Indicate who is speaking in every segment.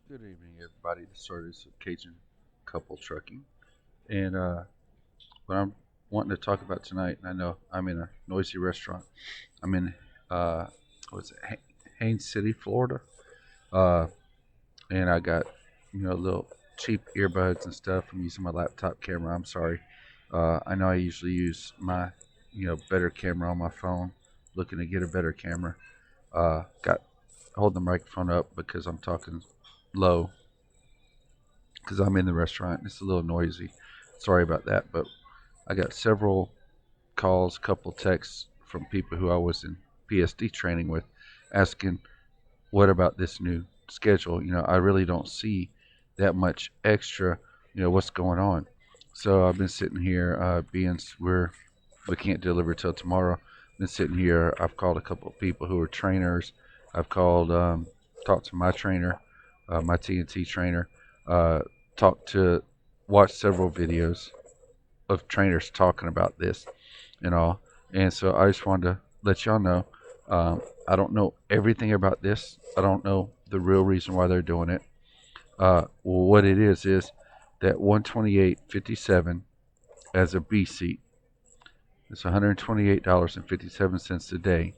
Speaker 1: Good evening, everybody. This is Cajun Couple Trucking, and what I'm wanting to talk about tonight. And I know I'm in a noisy restaurant. I'm in uh, what's it, Haines City, Florida, uh, and I got little cheap earbuds and stuff. I'm using my laptop camera. I'm sorry. I know I usually use my better camera on my phone. Looking to get a better camera. Got hold the microphone up because I'm talking low because I'm in the restaurant. It's a little noisy. Sorry about that, but I got several calls, couple texts from people who I was in PSD training with, asking what about this new schedule. I really don't see that much extra. What's going on. So I've been sitting here, being we can't deliver till tomorrow. I've been sitting here. I've called a couple of people who are trainers. I've talked to my trainer, my TNT trainer. Uh, talked to, watched several videos of trainers talking about this and all. And so I just wanted to let y'all know. I don't know everything about this. I don't know the real reason why they're doing it. What it is that 128.57 as a B seat. It's $128.57 a day.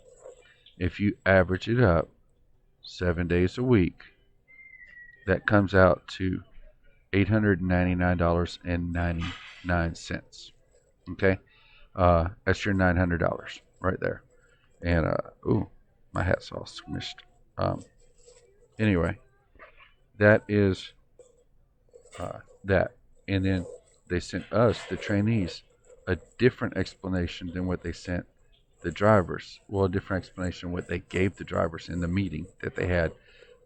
Speaker 1: If you average it up 7 days a week, that comes out to $899.99. Okay, that's your $900 right there. And my hat's all squished. Um, anyway, that is that. And then they sent us, the trainees, a different explanation than what they sent the drivers. Well, a different explanation what they gave the drivers in the meeting that they had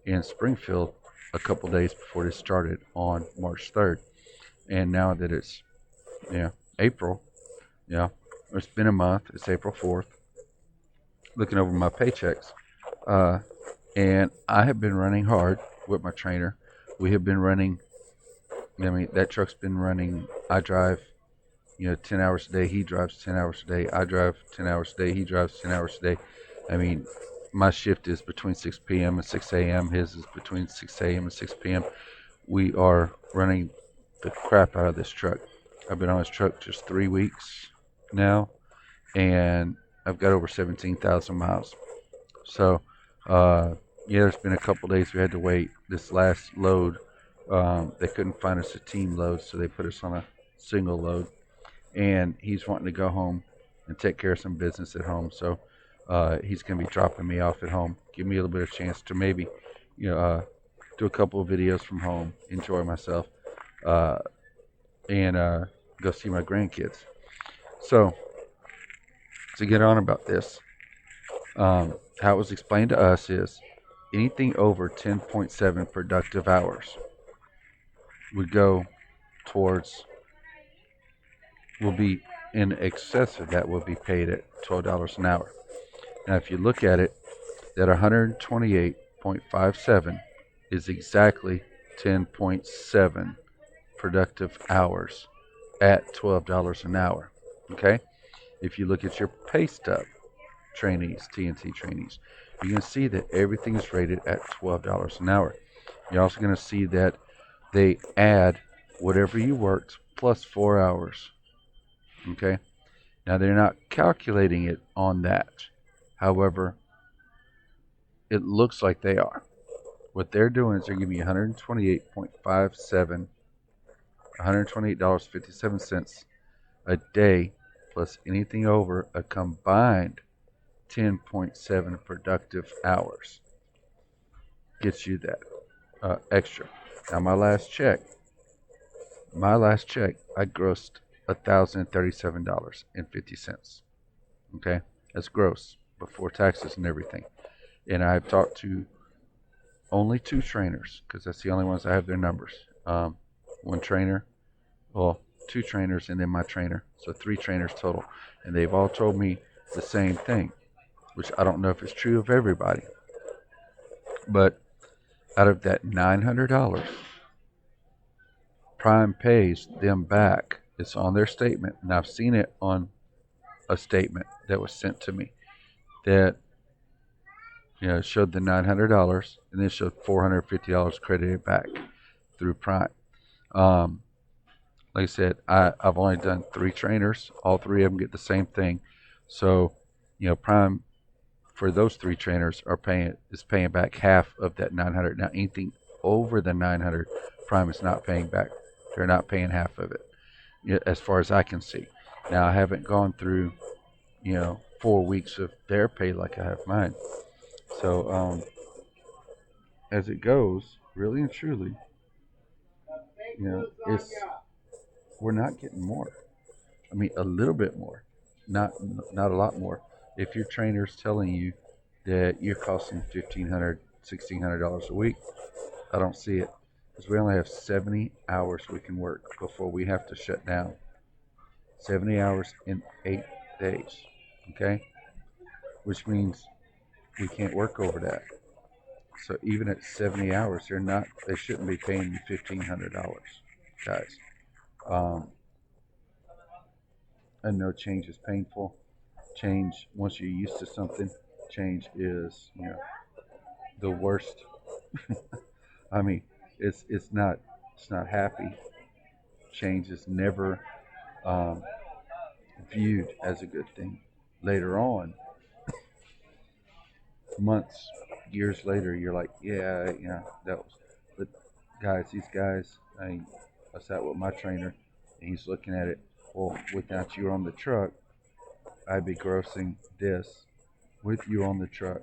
Speaker 1: in Springfield a couple days before this started on March 3rd. And now that it's April, yeah, it's been a month. It's April 4th. Looking over my paychecks, uh, and I have been running hard with my trainer. We have been running. I mean, that truck's been running. I drive, 10 hours a day. He drives 10 hours a day. I drive 10 hours a day. He drives 10 hours a day. I mean, my shift is between 6 p.m. and 6 a.m. His is between 6 a.m. and 6 p.m. We are running the crap out of this truck. I've been on this truck just 3 weeks now, and I've got over 17,000 miles. So, yeah, there's been a couple days we had to wait. This last load, they couldn't find us a team load, so they put us on a single load. And he's wanting to go home and take care of some business at home. So, he's going to be dropping me off at home. Give me a little bit of chance to maybe, you know, uh, do a couple of videos from home, enjoy myself, uh, and go see my grandkids. So, to get on about this, how it was explained to us is anything over 10.7 productive hours would go towards, will be in excess of that, will be paid at $12 an hour. Now, if you look at it, that 128.57 is exactly 10.7 productive hours at $12 an hour. Okay? If you look at your pay stub, trainees, TNT trainees, you're going to see that everything is rated at $12 an hour. You're also going to see that they add whatever you worked plus 4 hours. Okay? Now, they're not calculating it on that. However, it looks like they are. What they're doing is they're giving you 128.57, $128.57 a day plus anything over a combined 10.7 productive hours. Gets you that extra. Now, my last check, I grossed $1,037.50. Okay, that's gross before taxes and everything. And I've talked to only two trainers because that's the only ones I have their numbers. One trainer, well, two trainers, and then my trainer. So three trainers total, and they've all told me the same thing, which I don't know if it's true of everybody, but out of that $900, Prime pays them back. It's on their statement, and I've seen it on a statement that was sent to me that It showed the $900, and then it showed $450 credited back through Prime. Um, like I said, I've only done 3 trainers. All 3 of them get the same thing. So, Prime for those 3 trainers is paying back half of that 900. Now, anything over the 900, Prime is not paying back. They're not paying half of it, as far as I can see. Now, I haven't gone through 4 weeks of their pay like I have mine. So, as it goes, really and truly, it's we're not getting more. I mean, a little bit more, not not a lot more. If your trainer's telling you that you're costing $1,500, $1,600 a week, I don't see it, because we only have 70 hours we can work before we have to shut down. 70 hours in 8 days, okay? Which means we can't work over that. So even at 70 hours, they shouldn't be paying you $1,500, guys. Um, and no, change is painful. Change, once you're used to something, change is the worst. I mean, it's not happy. Change is never um, viewed as a good thing. Later on, months, years later, you're like, yeah, yeah, that was. But guys, these guys, I sat with my trainer, and he's looking at it. Well, without you on the truck, I'd be grossing this. With you on the truck,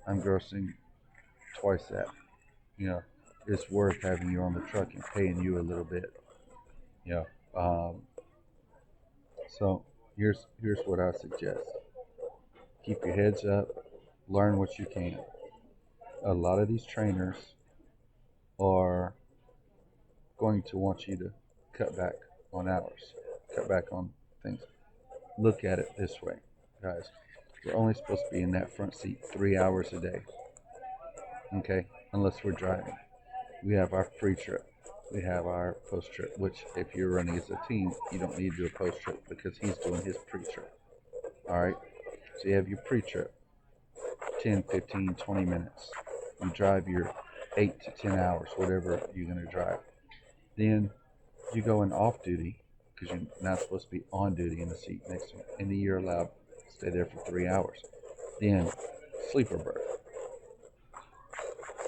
Speaker 1: I'm grossing twice that. You know, it's worth having you on the truck and paying you a little bit. You know, so here's what I suggest: keep your heads up, learn what you can. A lot of these trainers are going to want you to cut back on hours, cut back on things. Look at it this way, guys. We're only supposed to be in that front seat 3 hours a day, okay? Unless we're driving. We have our pre-trip. We have our post-trip, which if you're running as a team, you don't need to do a post-trip because he's doing his pre-trip. All right? So you have your pre-trip, 10, 15, 20 minutes. You drive your 8 to 10 hours, whatever you're going to drive. Then you go in off duty because you're not supposed to be on duty in the seat next to him. And then you're allowed to stay there for 3 hours. Then sleeper berth.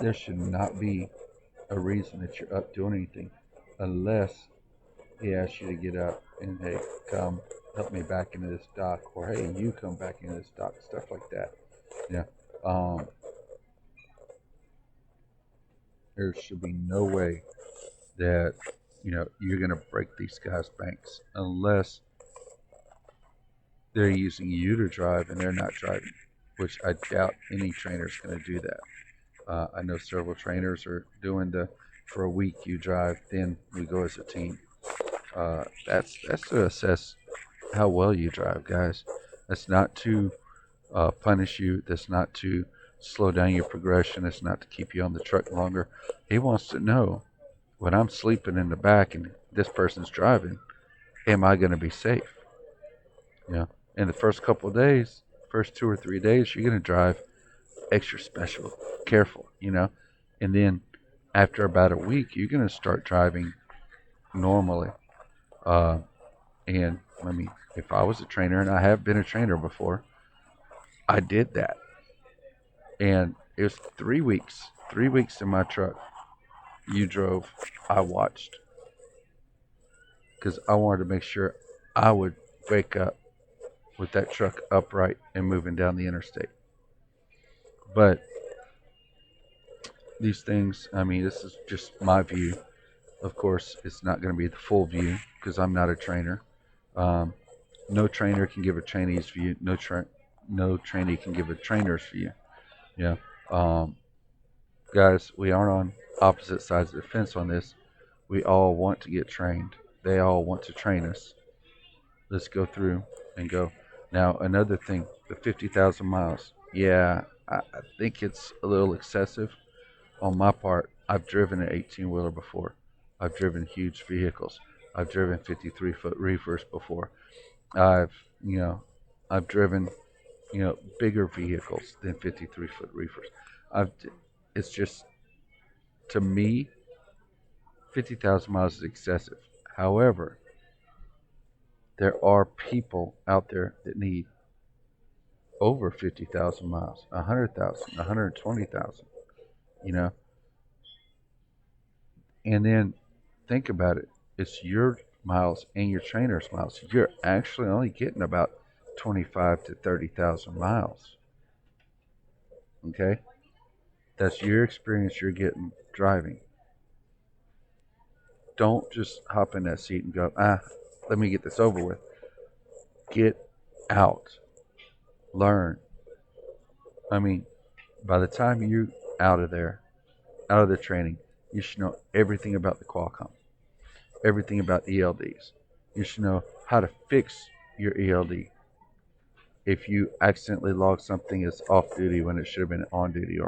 Speaker 1: There should not be a reason that you're up doing anything unless he asks you to get up and, hey, come help me back into this dock, or hey, you come back into this dock, stuff like that. Yeah. Um, there should be no way that you're going to break these guys' banks unless they're using you to drive and they're not driving, which I doubt any trainer is going to do that. I know several trainers are doing the for a week you drive, then we go as a team. That's to assess how well you drive, guys. That's not to punish you. That's not to slow down your progression. It's not to keep you on the truck longer. He wants to know when I'm sleeping in the back and this person's driving, am I going to be safe? In the first couple of days, first 2 or 3 days, you're going to drive extra special, careful, and then after about a week, you're going to start driving normally. Uh, and I mean, if I was a trainer, and I have been a trainer before, I did that. And it was 3 weeks, 3 weeks in my truck. You drove, I watched, because I wanted to make sure I would wake up with that truck upright and moving down the interstate. But these things, I mean, this is just my view. Of course, it's not going to be the full view because I'm not a trainer. Um, no trainer can give a trainee's view. No trainee can give a trainer's view. Yeah. Um, guys, we aren't on opposite sides of the fence on this. We all want to get trained. They all want to train us. Let's go through and go. Now, another thing, the 50,000 miles. Yeah, I think it's a little excessive on my part. I've driven an 18-wheeler before. I've driven huge vehicles. I've driven 53-foot reefers before. I've, you know, I've driven bigger vehicles than 53-foot reefers. I've, it's just, to me, 50,000 miles is excessive. However, there are people out there that need over 50,000 miles, 100,000, 120,000, you know, and then think about it. It's your miles and your trainer's miles. You're actually only getting about 25 to 30,000 miles. Okay? That's your experience you're getting driving. Don't just hop in that seat and go, let me get this over with. Get out. Learn. I mean, by the time you're out of there, out of the training, you should know everything about the Qualcomm, everything about ELDs. You should know how to fix your ELD. If you accidentally log something as off duty when it should have been on duty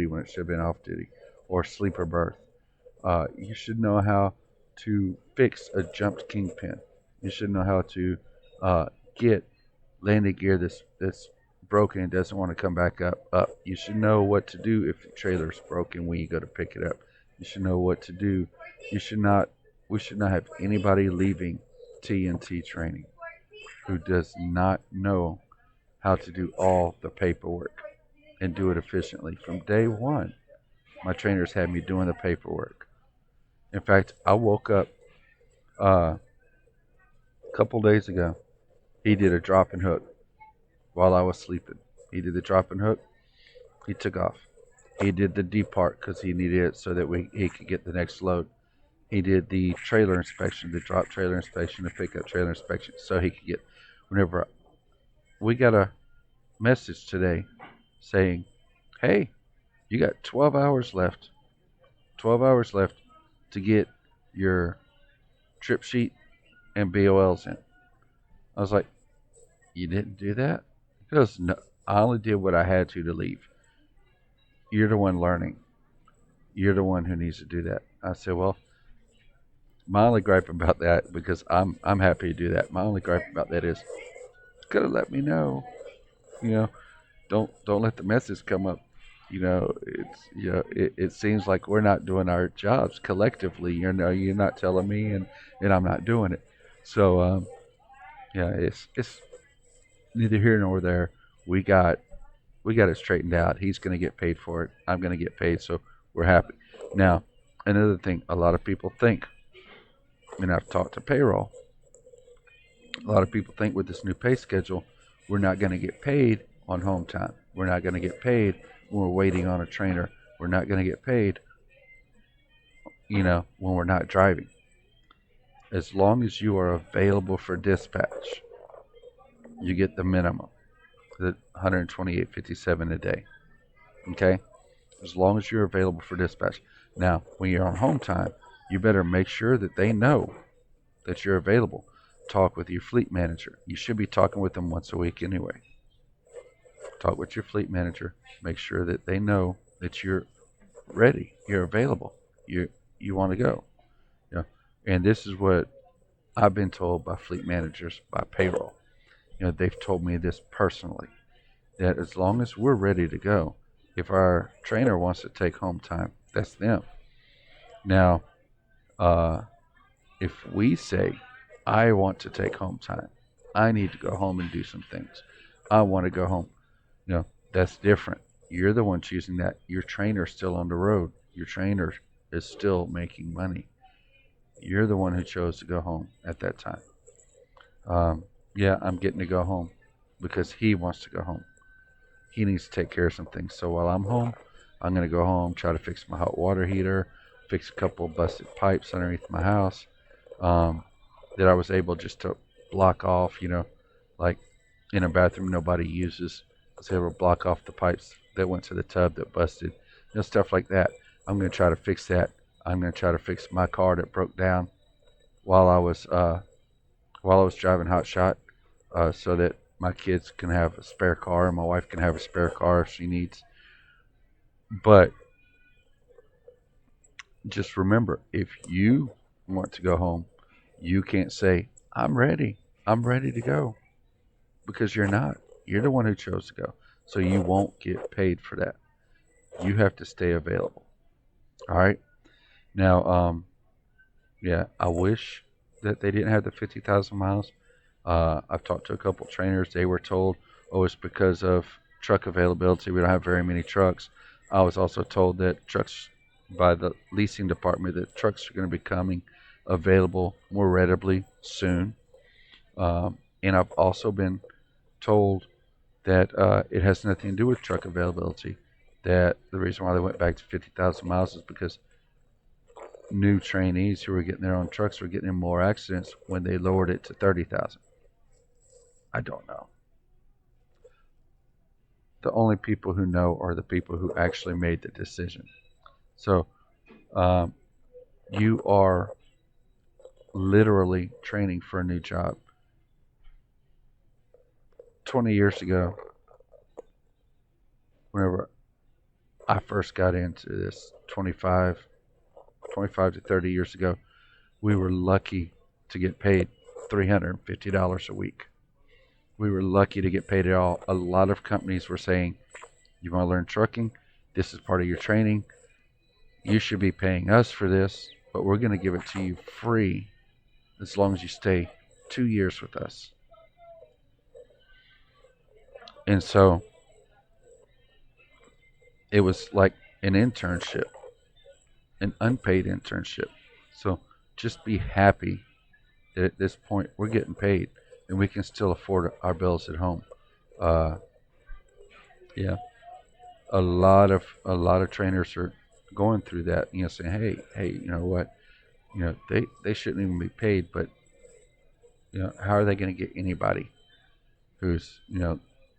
Speaker 1: when it should have been off duty, or sleeper berth, you should know how to fix a jumped kingpin. You should know how to get landing gear that's broken and doesn't want to come back up. You should know what to do if the trailer's broken when you go to pick it up. You should know what to do. You should not. We should not have anybody leaving TNT training who does not know how to do all the paperwork and do it efficiently. From day one, my trainers had me doing the paperwork. In fact, I woke up a couple days ago. He did a drop and hook while I was sleeping. He did the drop and hook. He took off. He did the depart because he needed it so that he could get the next load. He did the trailer inspection, the drop trailer inspection, the pickup trailer inspection, so he could get. Whenever we got a message today saying, "Hey, you got 12 hours left. 12 hours left to get your trip sheet and BOLs in." I was like, "You didn't do that?" He goes, "No, I only did what I had to leave. You're the one learning. You're the one who needs to do that." I said, "Well, my only gripe about that, because I'm happy to do that. My only gripe about that is, could have let me know. You know, don't let the message come up. It seems like we're not doing our jobs collectively. You're not telling me, and I'm not doing it. So yeah, it's neither here nor there. We got we got it straightened out. He's going to get paid for it. I'm going to get paid, so we're happy. Now, another thing, a lot of people think, and I've talked to payroll. A lot of people think with this new pay schedule, we're not going to get paid on home time. We're not going to get paid when we're waiting on a trainer. We're not going to get paid, when we're not driving. As long as you are available for dispatch, you get the minimum, the 128.57 a day. Okay? As long as you're available for dispatch. Now, when you're on home time, you better make sure that they know that you're available. Talk with your fleet manager. You should be talking with them once a week anyway. Talk with your fleet manager. Make sure that they know that you're ready. You're available. You want to go. You know, and this is what I've been told by fleet managers, by payroll. They've told me this personally, that as long as we're ready to go, if our trainer wants to take home time, that's them. Now, if we say, I want to take home time, I need to go home and do some things, I want to go home, that's different. You're the one choosing that. Your trainer's still on the road. Your trainer is still making money. You're the one who chose to go home at that time. Yeah, I'm getting to go home because he wants to go home. He needs to take care of some things. So while I'm home, I'm going to go home, try to fix my hot water heater, fix a couple of busted pipes underneath my house, that I was able just to block off, like in a bathroom nobody uses. I was able to block off the pipes that went to the tub that busted, stuff like that. I'm going to try to fix that. I'm going to try to fix my car that broke down while I was driving Hot Shot, so that my kids can have a spare car and my wife can have a spare car if she needs. But just remember, if you want to go home, you can't say, I'm ready to go, because you're not. You're the one who chose to go. So you won't get paid for that. You have to stay available. All right. Now, yeah, I wish that they didn't have the 50,000 miles. I've talked to a couple trainers. They were told, oh, it's because of truck availability. We don't have very many trucks. I was also told that trucks, by the leasing department, that trucks are going to be coming available more readily soon. And I've also been told that it has nothing to do with truck availability. That the reason why they went back to 50,000 miles is because new trainees who were getting their own trucks were getting in more accidents when they lowered it to 30,000. I don't know. The only people who know are the people who actually made the decision. So um, you are literally training for a new job. 20 years ago, whenever I first got into this, 25 to 30 years ago, we were lucky to get paid $350 a week. We were lucky to get paid at all. A lot of companies were saying, you want to learn trucking? This is part of your training. You should be paying us for this, but we're going to give it to you free as long as you stay 2 years with us. And so it was like an internship, an unpaid internship. So just be happy that at this point we're getting paid and we can still afford our bills at home. Uh, yeah, a lot of trainers are going through that. Saying, hey, you know what? They shouldn't even be paid, but how are they going to get anybody who's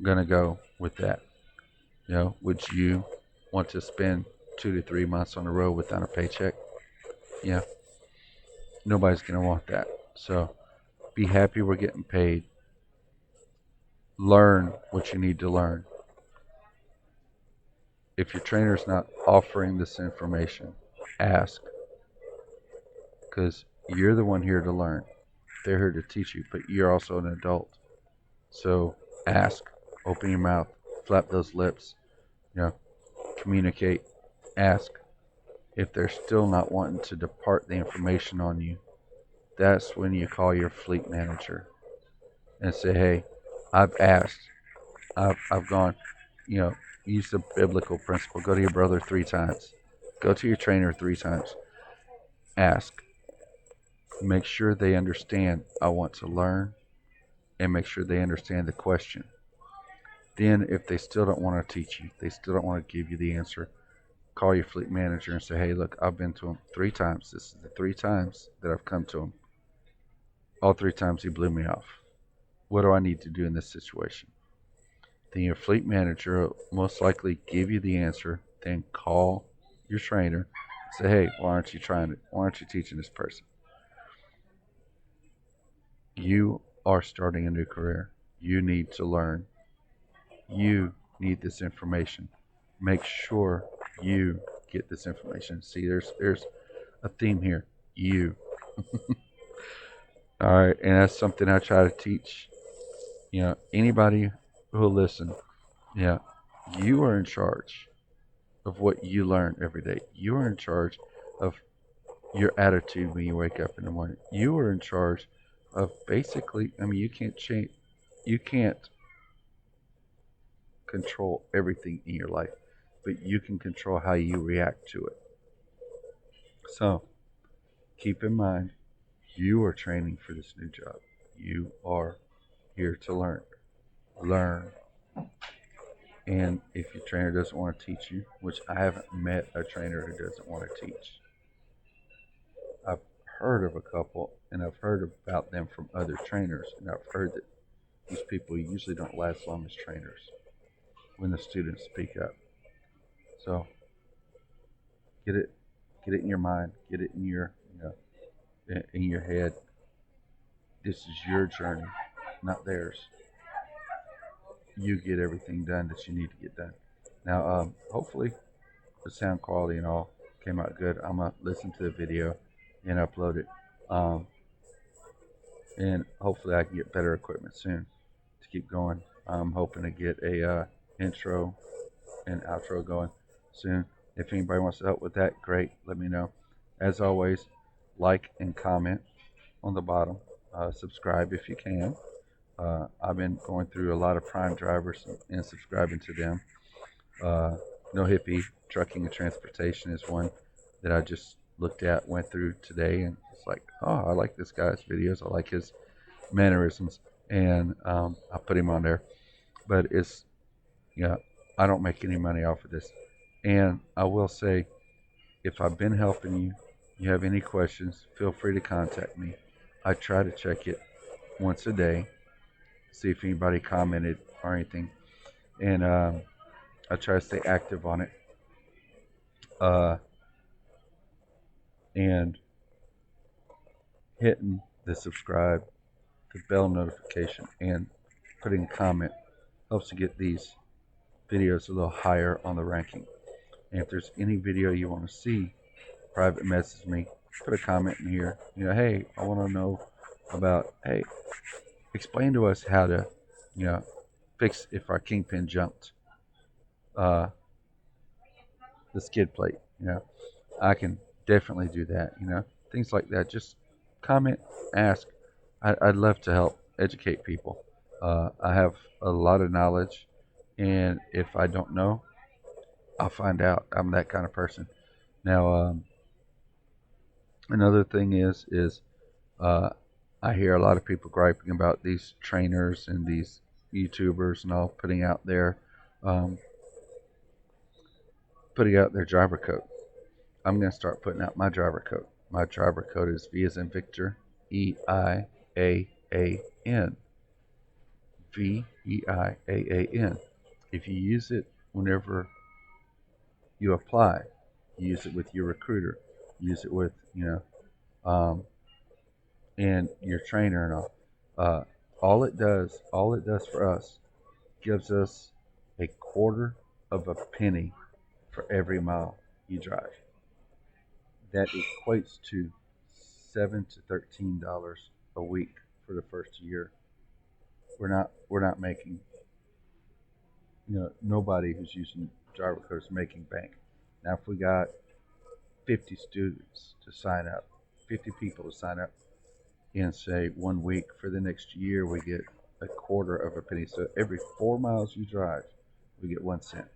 Speaker 1: going to go with that? Would you want to spend 2 to 3 months on the road without a paycheck? Yeah, nobody's going to want that. So be happy we're getting paid. Learn what you need to learn. If your trainer's not offering this information, ask, because you're the one here to learn. They're here to teach you, but you're also an adult. So ask, open your mouth, flap those lips, you know, communicate, ask. If they're still not wanting to depart the information on you, that's when you call your fleet manager and say, hey, I've asked, I've gone, you know, use the biblical principle. Go to your brother 3 times. Go to your trainer 3 times. Ask. Make sure they understand I want to learn and make sure they understand the question. Then if they still don't want to teach you, they still don't want to give you the answer, call your fleet manager and say, hey, look, I've been to him 3 times. This is the 3 times that I've come to him. All 3 times he blew me off. What do I need to do in this situation? Then your fleet manager will most likely give you the answer, then call your trainer and say, hey, why aren't you trying it? Why aren't you teaching this person? You are starting a new career. You need to learn. You need this information. Make sure you get this information. See, there's a theme here. You. All right, and that's something I try to teach. Anybody who will listen. Yeah, you are in charge of what you learn every day. You are in charge of your attitude when you wake up in the morning. You are in charge of basically. I mean, you can't change. You can't control everything in your life, but you can control how you react to it. So keep in mind, you are training for this new job. You are here to learn. Learn. And if your trainer doesn't want to teach you, which I haven't met a trainer who doesn't want to teach, I've heard of a couple and I've heard about them from other trainers, and I've heard that these people usually don't last long as trainers when the students speak up. So get it get it in your mind, get it in your in your head. This is your journey, not theirs. You get everything done that you need to get done. Now, hopefully, the sound quality and all came out good. I'm gonna listen to the video and upload it, um, and hopefully, I can get better equipment soon to keep going. I'm hoping to get a intro and outro going soon. If anybody wants to help with that, great. Let me know. As always, like and comment on the bottom. Subscribe if you can. I've been going through a lot of Prime drivers and subscribing to them. Uh, no Hippie Trucking and Transportation is one that I just looked at, went through today, and it's like, oh, I like this guy's videos. I like his mannerisms, and I put him on there. But it's, yeah, I don't make any money off of this. And I will say, if I've been helping you, you have any questions, feel free to contact me. I try to check it once a day, see if anybody commented or anything, and I try to stay active on it. Uh, and hitting the subscribe, the bell notification, and putting a comment helps to get these videos a little higher on the ranking. And if there's any video you want to see, private message me, put a comment in here. Hey, I want to know about, hey, explain to us how to, you know, fix if our kingpin jumped uh, the skid plate. I can definitely do that. Things like that. Just comment, ask. I'd love to help educate people. I have a lot of knowledge, and if I don't know, I'll find out. I'm that kind of person. Now, another thing is uh, I hear a lot of people griping about these trainers and these YouTubers and all um, putting out their driver code. I'm gonna start putting out my driver code. My driver code is V as in Victor, EIAAN. VEIAAN. If you use it whenever you apply, use it with your recruiter, use it with and your trainer and all. All it does for us, gives us a quarter of a penny for every mile you drive. That equates to $7 to $13 a week for the first year. We're not making, nobody who's using driver code is making bank. Now if we got 50 students to sign up, 50 people to sign up in say 1 week, for the next year we get a quarter of a penny. So every 4 miles you drive, we get 1 cent.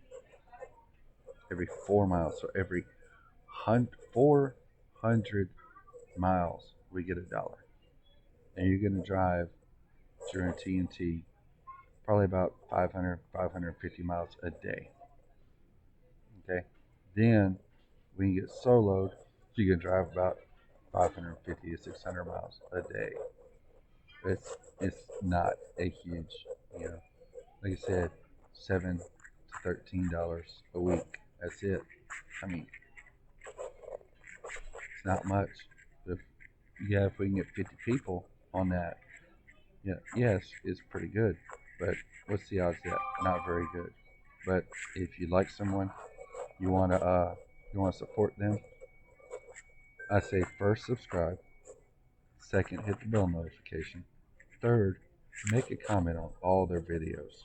Speaker 1: Every 4 miles, so every 400 miles we get $1. And you're going to drive during TNT probably about 500, 550 miles a day. Okay, then when you get soloed, you can drive about 550 to 600 miles a day. It's not a huge, like I said, $7 to $13 a week. That's it. I mean, it's not much. If if we can get 50 people on that, yeah, yes, it's pretty good. But what's the odds of that? Not very good. But if you like someone, you wanna support them, I say first subscribe, second hit the bell notification, third make a comment on all their videos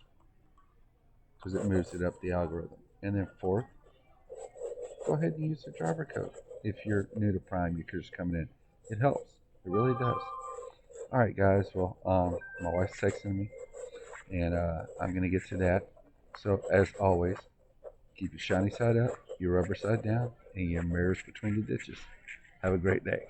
Speaker 1: because it moves it up the algorithm, and then fourth, go ahead and use the driver code. If you're new to Prime, you're just coming in, it helps. It really does. All right, guys. Well, my wife's texting me, and I'm gonna get to that. So as always, keep your shiny side up, your rubber side down, and your mirrors between the ditches. Have a great day.